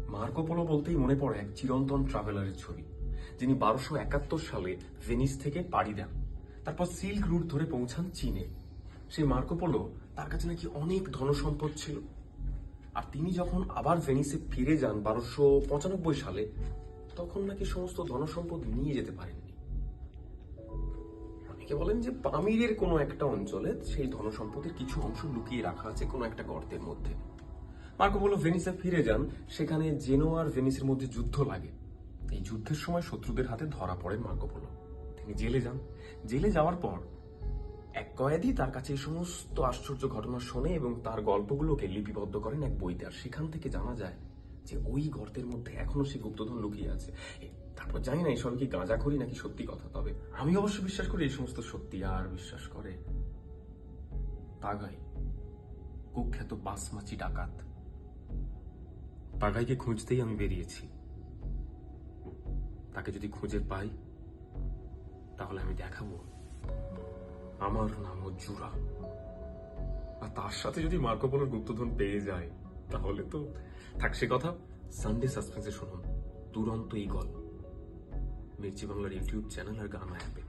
Marco polo বলতেই মনে পড়ে এক চিরন্তন ট্রাভেলারের ছবি, যিনি 1271 সালে ভেনিস থেকে পাড়ি দেন, তারপর সিল্ক রুট ধরে পৌঁছান চীনে। সেই মার্কো পোলো, তার কাছে নাকি অনেক ধনসম্পদ ছিল, আর তিনি যখন আবার ভেনিসে ফিরে যান 1295 সালে, তখন নাকি সমস্ত ধনসম্পদ নিয়ে যেতে পারেননি। অনেকে বলেন যে পামিরের কোনো একটা অঞ্চলে সেই ধনসম্পদের কিছু অংশ লুকিয়ে রাখা আছে কোনো একটা গর্তের মধ্যে। মার্কো পোলো ভেনিসে ফিরে যান, সেখানে জেনোয়া আর ভেনিসের মধ্যে যুদ্ধ লাগে। এই যুদ্ধের সময় শত্রুদের হাতে ধরা পড়েন মার্কো পোলো। তিনি জেলে যান। জেলে যাওয়ার পর এক কয়েদি তার কাছে এই সমস্ত আশ্চর্য ঘটনা শোনে এবং তার গল্পগুলোকে লিপিবদ্ধ করেন এক বইতে। আর সেখান থেকে জানা যায় যে ওই গর্তের মধ্যে এখনো সে গুপ্তধন লুকিয়ে আছে। তারপর জানি না এসব কি গাঁজাখড়ি নাকি সত্যি কথা, তবে আমি অবশ্য বিশ্বাস করি এই সমস্ত সত্যি। আর বিশ্বাস করে তাগাই, কুখ্যাত বাসমাচি ডাকাত। তাগাইকে খুঁজতেই আমি বেরিয়েছি। তাকে যদি খুঁজে পাই, তাহলে আমি দেখাবো আমার নামও জুরা। আর তার সাথে যদি মার্কো পোলোর গুপ্তধন পেয়ে যায়, তাহলে তো থাকছে কথা। সানডে সাসপেন্সে শুনুন দুরন্ত এই গল্প, মির্চি বাংলার ইউটিউব চ্যানেল আর গানা অ্যাপে।